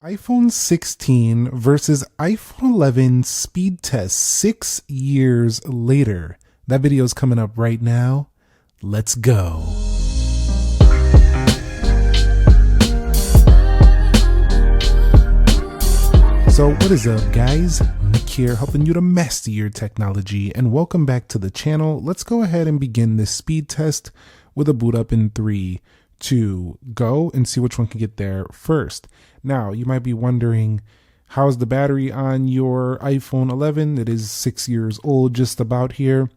iPhone 16 versus iPhone 11 speed test 6 years later. That video is coming up right now. Let's go. So what is up, guys? Nick here, helping you to master your technology, and welcome back to the channel. Let's go ahead and begin this speed test with a boot up in 3, 2, go, and see which one can get there first. Now, you might be wondering, how's the battery on your iPhone 11? It is 6 years old, just about here,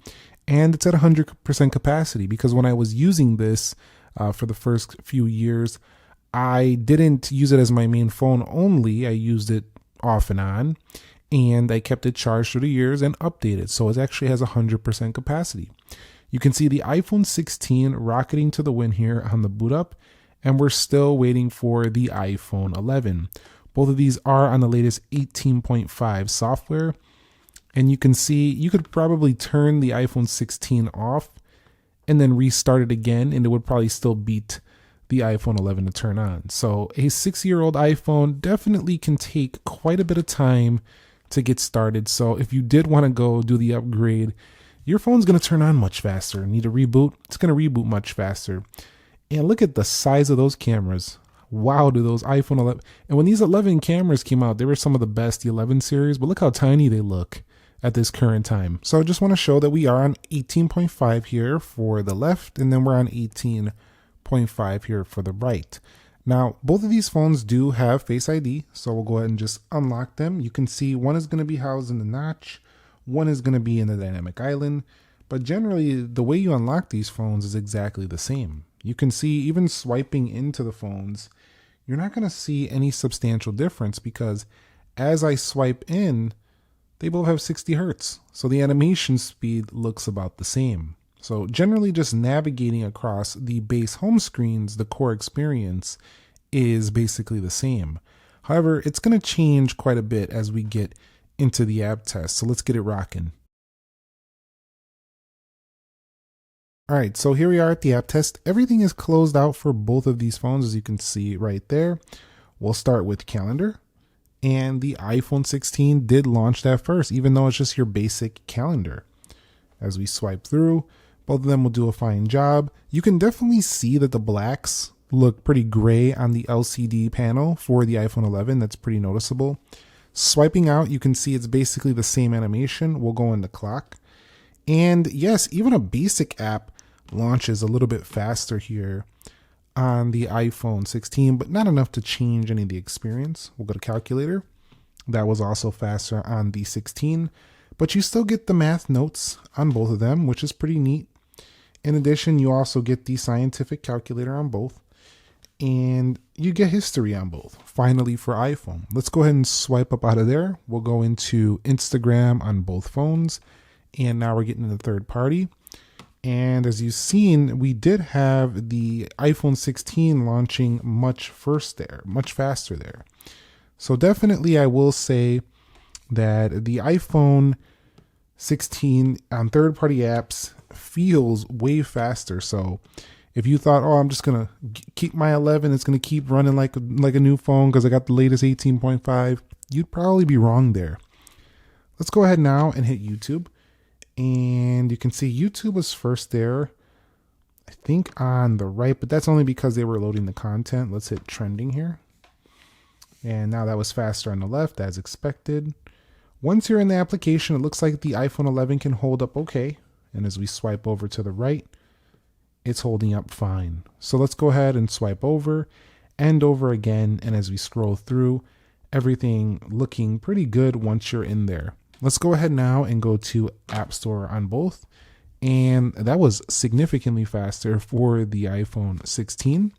and it's at 100% capacity, because when I was using this for the first few years, I didn't use it as my main phone only. I used it off and on, and I kept it charged through the years and updated, so it actually has 100% capacity. You can see the iPhone 16 rocketing to the win here on the boot up, and we're still waiting for the iPhone 11. Both of these are on the latest 18.5 software, and you can see you could probably turn the iPhone 16 off and then restart it again, and it would probably still beat the iPhone 11 to turn on. So a 6-year-old iPhone definitely can take quite a bit of time to get started. So if you did want to go do the upgrade, your phone's going to turn on much faster. Need a reboot? It's going to reboot much faster. And look at the size of those cameras. Wow, do those iPhone 11. And when these 11 cameras came out, they were some of the best, the 11 series, but look how tiny they look at this current time. So I just want to show that we are on 18.5 here for the left, and then we're on 18.5 here for the right. Now, both of these phones do have Face ID, so we'll go ahead and just unlock them. You can see one is going to be housed in the notch, one is going to be in the dynamic island, but generally the way you unlock these phones is exactly the same. You can see even swiping into the phones, you're not going to see any substantial difference, because as I swipe in, they both have 60 hertz, so the animation speed looks about the same. So generally just navigating across the base home screens, the core experience is basically the same. However, it's going to change quite a bit as we get into the app test. So let's get it rocking. All right, so here we are at the app test. Everything is closed out for both of these phones, as you can see right there. We'll start with calendar. And the iPhone 16 did launch that first, even though it's just your basic calendar. As we swipe through, both of them will do a fine job. You can definitely see that the blacks look pretty gray on the LCD panel for the iPhone 11. That's pretty noticeable. Swiping out, you can see it's basically the same animation. We'll go into clock. And yes, even a basic app launches a little bit faster here on the iPhone 16, but not enough to change any of the experience. We'll go to calculator. That was also faster on the 16, but you still get the math notes on both of them, which is pretty neat. In addition, you also get the scientific calculator on both, and you get history on both. Finally, for iPhone, let's go ahead and swipe up out of there. We'll go into Instagram on both phones, and now we're getting into third party. And as you've seen, we did have the iPhone 16 launching much faster there. So definitely I will say that the iPhone 16 on third-party apps feels way faster. So if you thought, oh, I'm just going to keep my 11, it's going to keep running like a new phone because I got the latest 18.5, you'd probably be wrong there. Let's go ahead now and hit YouTube. And you can see YouTube was first there, I think on the right, but that's only because they were loading the content. Let's hit trending here. And now that was faster on the left, as expected. Once you're in the application, it looks like the iPhone 11 can hold up okay. And as we swipe over to the right, it's holding up fine. So let's go ahead and swipe over and over again. And as we scroll through, everything looking pretty good once you're in there. Let's go ahead now and go to App Store on both. And that was significantly faster for the iPhone 16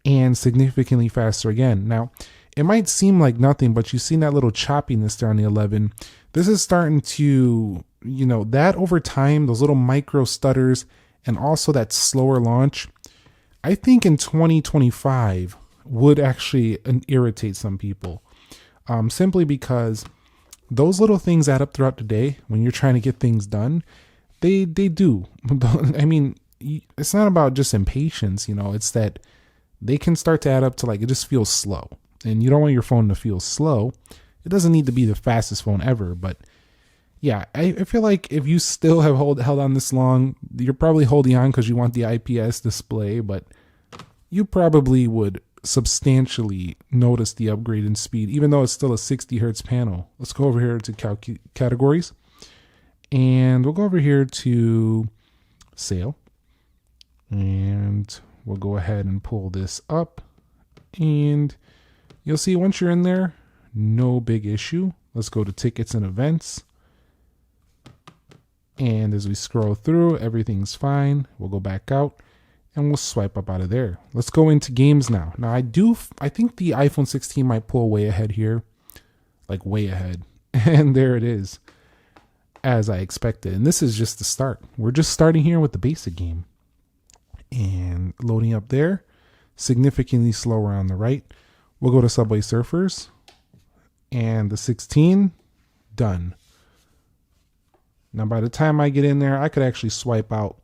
and significantly faster again. Now, it might seem like nothing, but you've seen that little choppiness there on the 11. This is starting to, that over time, those little micro stutters and also that slower launch, I think in 2025 would actually irritate some people, simply because those little things add up throughout the day when you're trying to get things done. They do. I mean, it's not about just impatience, it's that they can start to add up to, like, it just feels slow. and you don't want your phone to feel slow. It doesn't need to be the fastest phone ever, but yeah, I feel like if you still have held on this long, you're probably holding on because you want the IPS display, but you probably would substantially notice the upgrade in speed, even though it's still a 60 hertz panel. Let's go over here to categories, and we'll go over here to sale, and we'll go ahead and pull this up, and you'll see once you're in there, no big issue. Let's go to tickets and events. And as we scroll through, everything's fine. We'll go back out and we'll swipe up out of there. Let's go into games now. Now I think the iPhone 16 might pull way ahead here, like way ahead. And there it is, as I expected. And this is just the start. We're just starting here with the basic game. And loading up there, significantly slower on the right. We'll go to Subway Surfers. And the 16, done. Now, by the time I get in there, I could actually swipe out,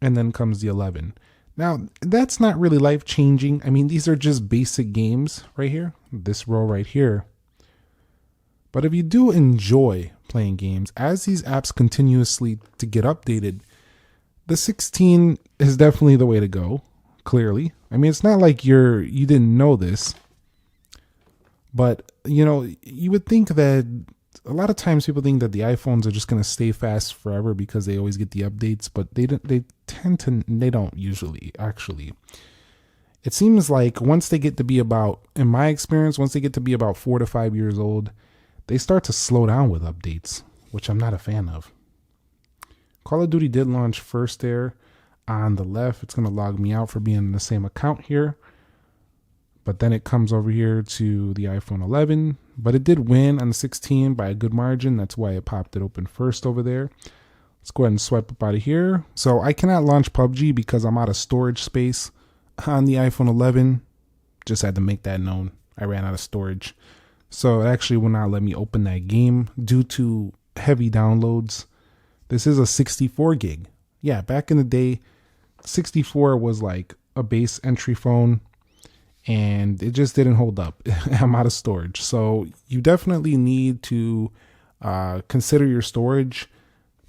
and then comes the 11. Now, that's not really life-changing. I mean, these are just basic games right here, this row right here. But if you do enjoy playing games, as these apps continuously to get updated, the 16 is definitely the way to go, clearly. I mean, it's not like you didn't know this, but, you know, you would think that a lot of times people think that the iPhones are just going to stay fast forever because they always get the updates, but they don't usually, actually. It seems like once they get to be about, in my experience, once they get to be about 4 to 5 years old, they start to slow down with updates, which I'm not a fan of. Call of Duty did launch first there on the left. It's going to log me out for being in the same account here. But then it comes over here to the iPhone 11. But it did win on the 16 by a good margin. That's why it popped it open first over there. Let's go ahead and swipe up out of here. So I cannot launch PUBG because I'm out of storage space on the iPhone 11. Just had to make that known. I ran out of storage. So it actually will not let me open that game due to heavy downloads. This is a 64 gig. Yeah, back in the day, 64 was like a base entry phone. And it just didn't hold up. I'm out of storage. So you definitely need to consider your storage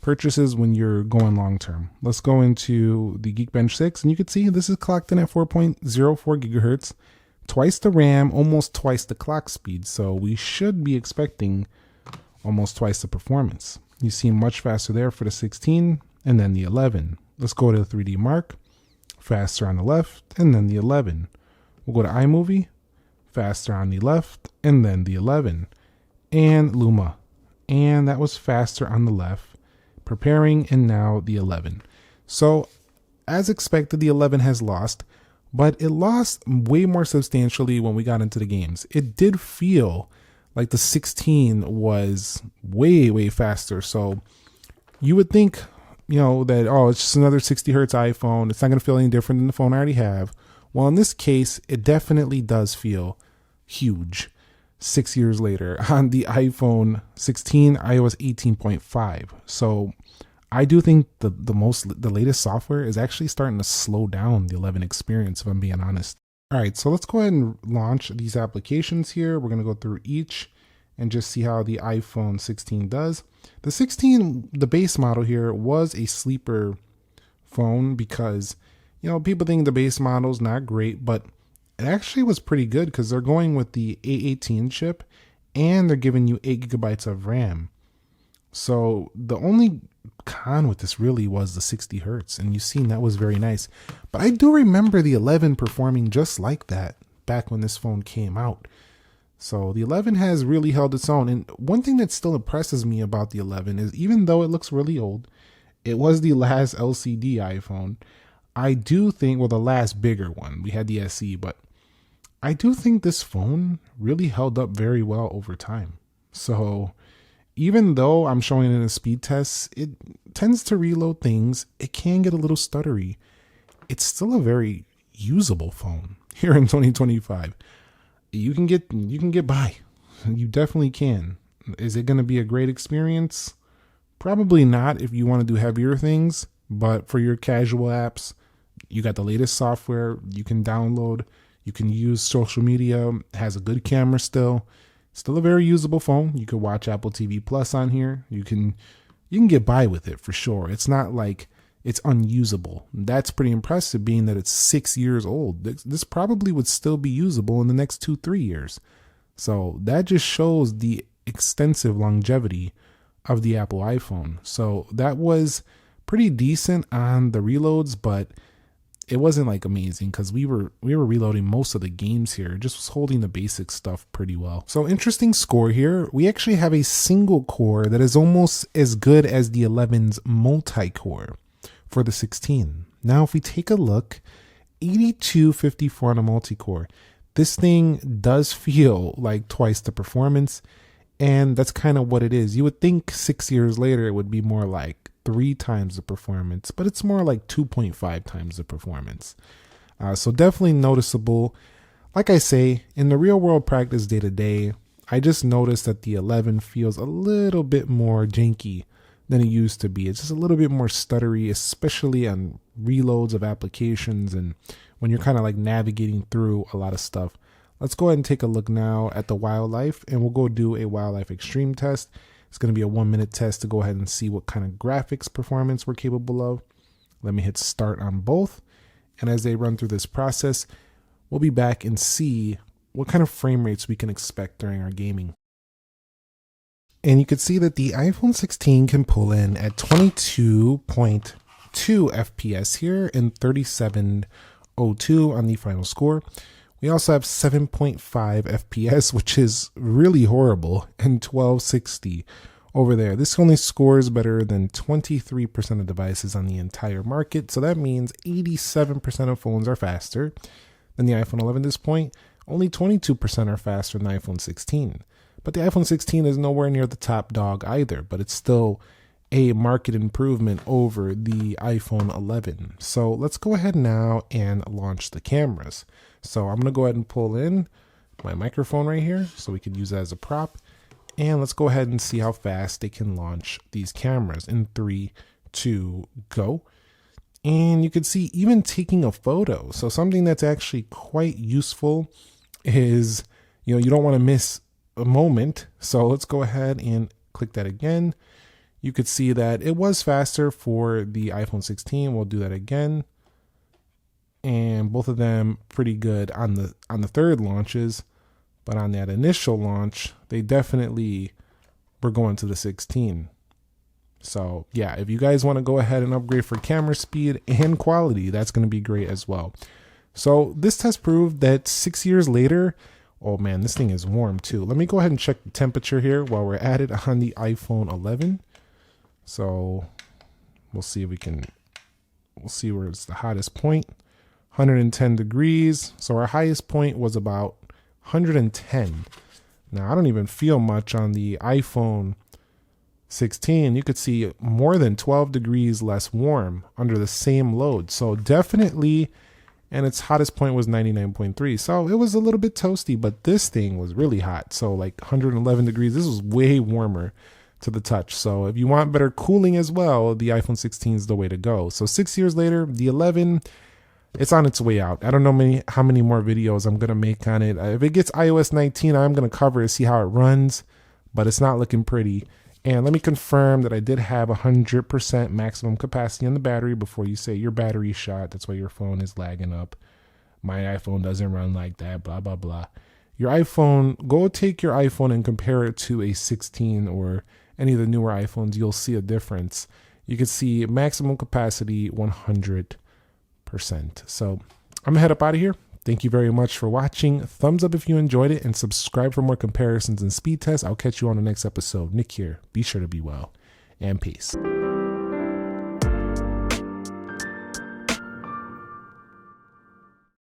purchases when you're going long term. Let's go into the Geekbench 6, and you can see this is clocked in at 4.04 gigahertz, twice the RAM, almost twice the clock speed. So we should be expecting almost twice the performance. You see much faster there for the 16 and then the 11. Let's go to the 3D Mark, faster on the left, and then the 11. We'll go to iMovie, faster on the left, and then the 11. And Luma, and that was faster on the left, preparing, and now the 11. So, as expected, the 11 has lost, but it lost way more substantially when we got into the games. It did feel like the 16 was way, way faster. So, you would think, you know, that, oh, it's just another 60 hertz iPhone. It's not going to feel any different than the phone I already have. Well, in this case, it definitely does feel huge 6 years later on the iPhone 16, iOS 18.5. So I do think the latest software is actually starting to slow down the 11 experience, if I'm being honest. All right, so let's go ahead and launch these applications here. We're going to go through each and just see how the iPhone 16 does. The 16, the base model here, was a sleeper phone because, you know, people think the base model is not great, but it actually was pretty good because they're going with the A18 chip and they're giving you 8 gigabytes of RAM. So the only con with this really was the 60 hertz, and you've seen that was very nice. But I do remember the 11 performing just like that back when this phone came out. So the 11 has really held its own. And one thing that still impresses me about the 11 is, even though it looks really old, it was the last LCD iPhone. I do think, well, the last bigger one, we had the SE, but I do think this phone really held up very well over time. So even though I'm showing it in a speed test, it tends to reload things. It can get a little stuttery. It's still a very usable phone here in 2025. You can get by. You definitely can. Is it going to be a great experience? Probably not if you want to do heavier things, but for your casual apps, you got the latest software you can download. You can use social media, has a good camera still. Still a very usable phone. You could watch Apple TV Plus on here. You can get by with it for sure. It's not like it's unusable. That's pretty impressive being that it's 6 years old. This probably would still be usable in the next 2-3 years. So that just shows the extensive longevity of the Apple iPhone. So that was pretty decent on the reloads, but it wasn't like amazing because we were reloading most of the games here. It just was holding the basic stuff pretty well. So interesting score here. We actually have a single core that is almost as good as the 11's multi-core for the 16. Now if we take a look, 8254 on a multi-core. This thing does feel like twice the performance, and that's kind of what it is. You would think 6 years later it would be more like 3 times the performance, but it's more like 2.5 times the performance. So definitely noticeable. Like I say, in the real world practice day to day, I just noticed that the 11 feels a little bit more janky than it used to be. It's just a little bit more stuttery, especially on reloads of applications and when you're kind of like navigating through a lot of stuff. Let's go ahead and take a look now at the wildlife, and we'll go do a wildlife extreme test. It's going to be a 1-minute test to go ahead and see what kind of graphics performance we're capable of. Let me hit start on both. And as they run through this process, we'll be back and see what kind of frame rates we can expect during our gaming. And you can see that the iPhone 16 can pull in at 22.2 FPS here and 3702 on the final score. We also have 7.5 FPS, which is really horrible, and 1260 over there. This only scores better than 23% of devices on the entire market. So that means 87% of phones are faster than the iPhone 11 at this point. Only 22% are faster than the iPhone 16. But the iPhone 16 is nowhere near the top dog either, but it's still a market improvement over the iPhone 11. So let's go ahead now and launch the cameras. So I'm going to go ahead and pull in my microphone right here so we can use that as a prop. And let's go ahead and see how fast they can launch these cameras in 3, 2, go. And you can see even taking a photo. So something that's actually quite useful is, you don't want to miss a moment. So let's go ahead and click that again. You could see that it was faster for the iPhone 16. We'll do that again. And both of them pretty good on the third launches, but on that initial launch, they definitely were going to the 16. So yeah, if you guys want to go ahead and upgrade for camera speed and quality, that's going to be great as well. So this test proved that 6 years later, oh man, this thing is warm too. Let me go ahead and check the temperature here while we're at it on the iPhone 11. So we'll see if we'll see where it's the hottest point. 110 degrees. So our highest point was about 110. Now I don't even feel much on the iPhone 16. You could see more than 12 degrees less warm under the same load. So definitely, and its hottest point was 99.3. So it was a little bit toasty, but this thing was really hot. So like 111 degrees. This was way warmer to the touch. So if you want better cooling as well, the iPhone 16 is the way to go. So 6 years later, the 11, it's on its way out. I don't know how many more videos I'm going to make on it. If it gets iOS 19, I'm going to cover it, see how it runs, but it's not looking pretty. And let me confirm that I did have 100% maximum capacity on the battery before you say your battery shot. That's why your phone is lagging up. My iPhone doesn't run like that, blah, blah, blah. Your iPhone, go take your iPhone and compare it to a 16 or any of the newer iPhones. You'll see a difference. You can see maximum capacity 100%. So I'm gonna head up out of here. Thank you very much for watching. Thumbs up if you enjoyed it and subscribe for more comparisons and speed tests. I'll catch you on the next episode. Nick here. Be sure to be well and peace.